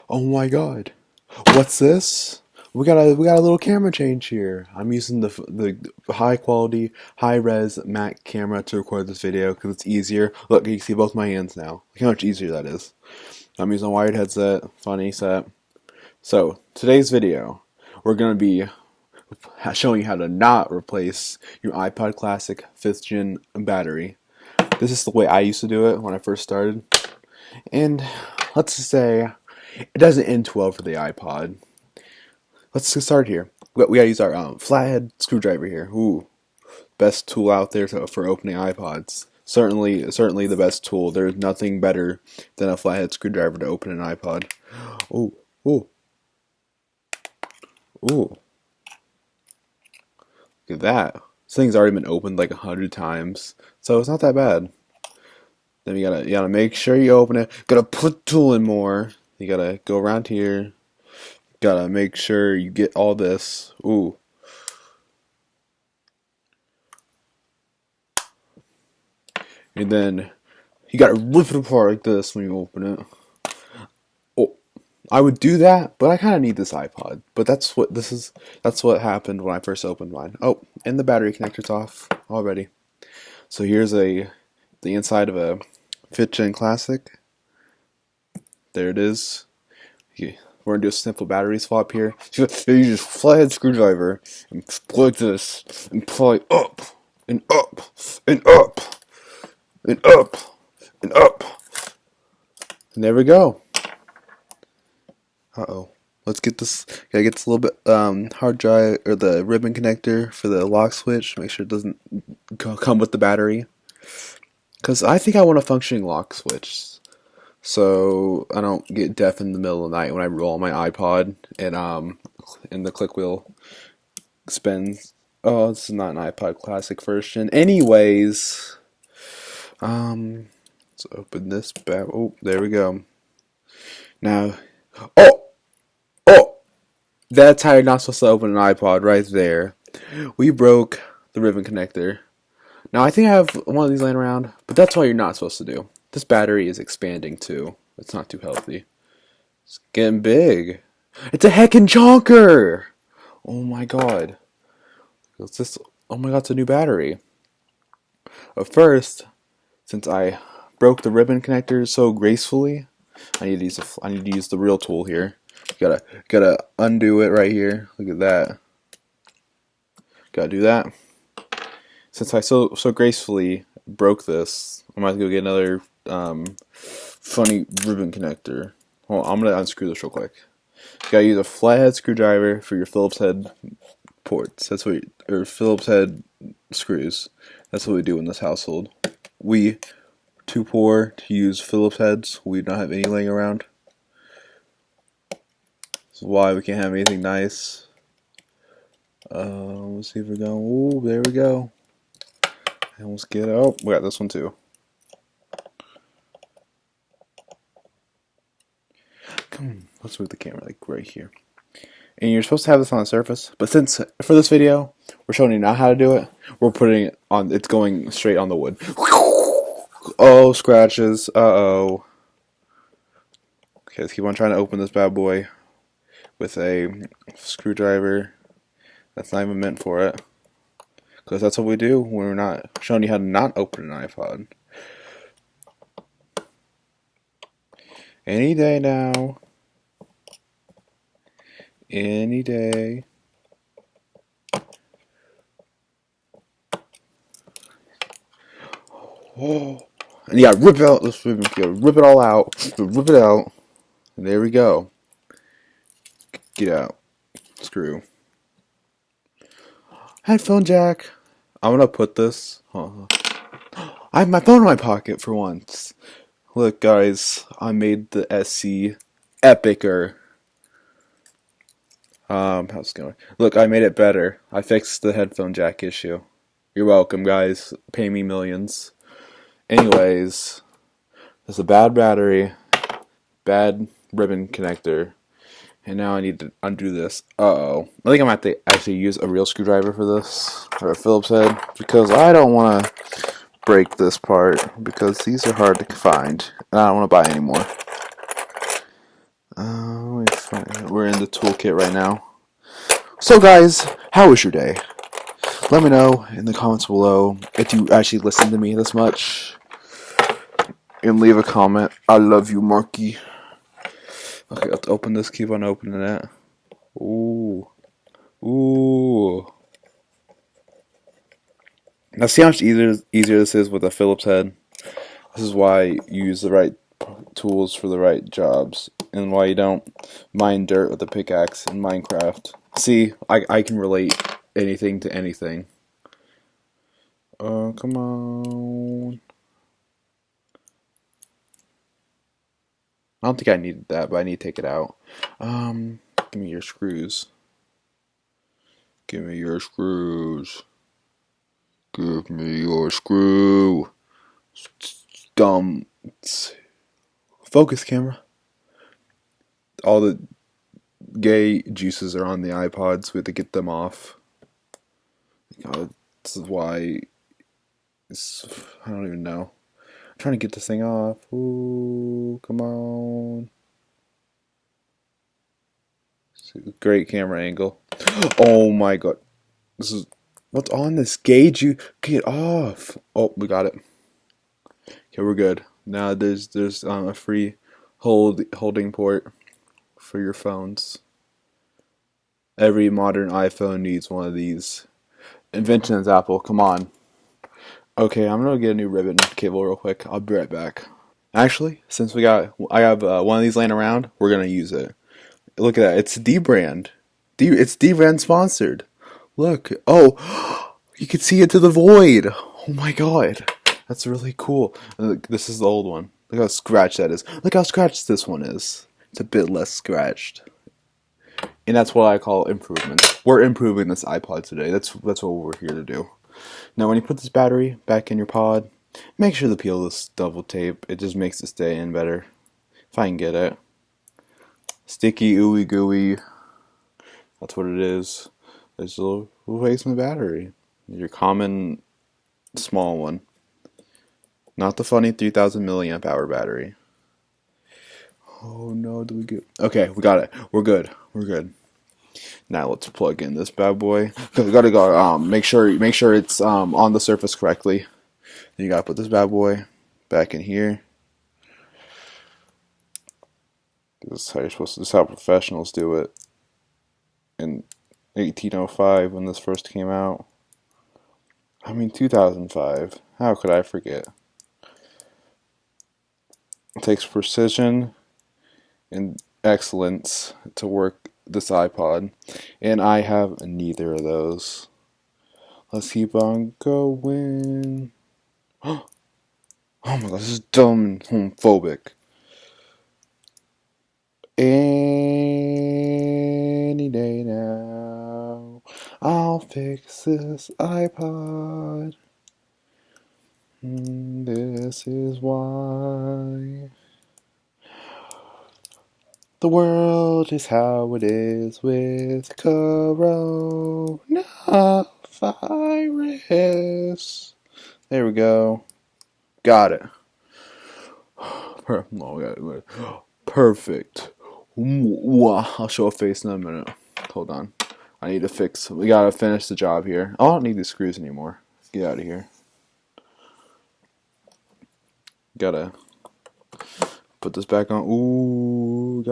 Oh my god. What's this? We got a little camera change here. I'm using the high quality, high res Mac camera to record this video because it's easier. Look, you can see both my hands now. Look how much easier that is. I'm using a wired headset, funny set. So, today's video, we're gonna be showing you how to not replace your iPod Classic 5th gen battery. This is the way I used to do it when I first started. And let's just say it doesn't end well for the iPod. Let's get started here. We gotta use our flathead screwdriver here. Ooh, best tool out there for opening iPods. Certainly the best tool. There's nothing better than a flathead screwdriver to open an iPod. Ooh, ooh, ooh. Look at that. This thing's already been opened like 100 times, so it's not that bad. Then you gotta make sure you open it. Gotta put the tool in more. You gotta go around here. Gotta make sure you get all this. Ooh. And then you gotta rip it apart like this when you open it. Oh, I would do that, but I kind of need this iPod. But that's what happened when I first opened mine. Oh, and the battery connector's off already. So here's the inside of a 5th gen Classic. There it is. We're gonna do a simple battery swap here. You use a flathead screwdriver and plug this and plug up and up and up and up and up. And there we go. Uh-oh. Let's get this. Gotta get this a little bit hard drive or the ribbon connector for the lock switch. Make sure it doesn't come with the battery. Because I think I want a functioning lock switch, so I don't get deaf in the middle of the night when I roll my iPod and the click wheel spins. Oh, this is not an iPod Classic version. Anyways, let's open this back. Oh, there we go. Now, oh, that's how you're not supposed to open an iPod right there. We broke the ribbon connector. Now, I think I have one of these laying around, but that's what you're not supposed to do. This battery is expanding too. It's not too healthy. It's getting big. It's a heckin' chonker! Oh my god. What's this? Oh my god, it's a new battery. But first, since I broke the ribbon connector so gracefully, I need to use the real tool here. Gotta undo it right here. Look at that. Gotta do that. Since I so gracefully broke this, I'm about to go get another funny ribbon connector. Hold on, I'm gonna unscrew this real quick. You gotta use a flathead screwdriver for your Phillips head ports. Or Phillips head screws. That's what we do in this household. We too poor to use Phillips heads. We do not have any laying around. This is why we can't have anything nice. Let's see if we're going. Ooh, there we go. And let's get out. We got this one too. Let's move the camera like right here. And you're supposed to have this on the surface, but since for this video we're showing you not how to do it, we're putting it on. It's going straight on the wood. Oh, scratches. Uh-oh. Okay, let's keep on trying to open this bad boy with a screwdriver that's not even meant for it. Because that's what we do when we're not showing you how to not open an iPod. Any day now. Any day. Oh. And you gotta rip it out. You gotta rip it all out. Rip it out. And there we go. Get out. Screw. Headphone jack. I'm gonna put this. I have my phone in my pocket for once. Look, guys, I made the SC epicer. How's it going? Look, I made it better. I fixed the headphone jack issue. You're welcome, guys. Pay me millions. Anyways, there's a bad battery, bad ribbon connector. And now I need to undo this. Uh-oh. I think I'm going to have to actually use a real screwdriver for this. Or a Phillips head. Because I don't want to break this part. Because these are hard to find. And I don't want to buy any more. we're in the toolkit right now. So guys, how was your day? Let me know in the comments below if you actually listen to me this much. And leave a comment. I love you, Marky. Okay, let's open this. Keep on opening it. Ooh. Ooh. Now see how much easier this is with a Phillips head? This is why you use the right tools for the right jobs. And why you don't mine dirt with a pickaxe in Minecraft. See, I can relate anything to anything. Come on. I don't think I needed that, but I need to take it out. Give me your screws. Give me your screws. Give me your screw. Dumb. Focus, camera. All the gay juices are on the iPods. We have to get them off. God, this is why. I don't even know. I'm trying to get this thing off. Ooh, come on. Great camera angle. Oh my god. This is what's on this gauge. You get off. Oh, we got it. Okay, we're good. Now there's a free holding port for your phones. Every modern iPhone needs one of these. Inventions, Apple. Come on. Okay, I'm gonna get a new ribbon cable real quick. I'll be right back. Actually, since I have one of these laying around, we're gonna use it. Look at that. It's D brand. It's D brand sponsored. Look. Oh, you can see into the void. Oh my god. That's really cool. Look, this is the old one. Look how scratched that is. Look how scratched this one is. It's a bit less scratched. And that's what I call improvements. We're improving this iPod today. That's what we're here to do. Now, when you put this battery back in your pod, make sure to peel this double tape. It just makes it stay in better. If I can get it. Sticky, ooey gooey. That's what it is. There's a little waste in the battery. Your common small one. Not the funny 3000 milliamp hour battery. Oh no, do we get... Okay, we got it. We're good. We're good. Now let's plug in this bad boy. Cause we gotta go make sure it's on the surface correctly. Then you gotta put this bad boy back in here. This is how this is how professionals do it. In 1805 when this first came out. I mean 2005. How could I forget? It takes precision and excellence to work this iPod, and I have neither of those. Let's keep on going. Oh my god, this is dumb and homophobic. Any day now, I'll fix this iPod. This is why the world is how it is with coronavirus. There we go. Got it. Perfect. I'll show a face in a minute. Hold on. I need to fix. We gotta finish the job here. I don't need these screws anymore. Get out of here. Gotta put this back on. Ooh, you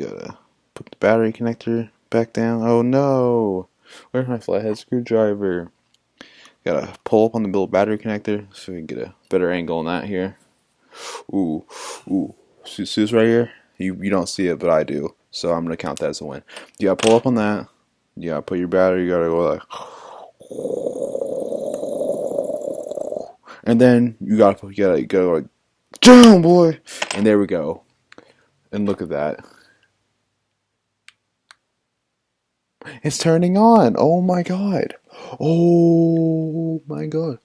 gotta put the battery connector back down. Oh no! Where's my flathead screwdriver? Gotta pull up on the middle battery connector so we can get a better angle on that here. Ooh. See this right here? You don't see it, but I do. So I'm gonna count that as a win. You gotta pull up on that. You gotta put your battery. You gotta go like. And then you gotta go like, down, boy. And there we go. And look at that. It's turning on. Oh my god. Oh my god.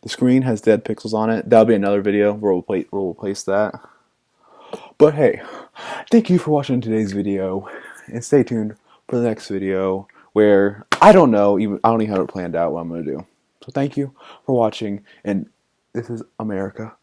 The screen has dead pixels on it. That'll be another video where we'll replace that. But hey, thank you for watching today's video, and stay tuned for the next video where I don't even have it planned out what I'm gonna do. So thank you for watching, and this is America.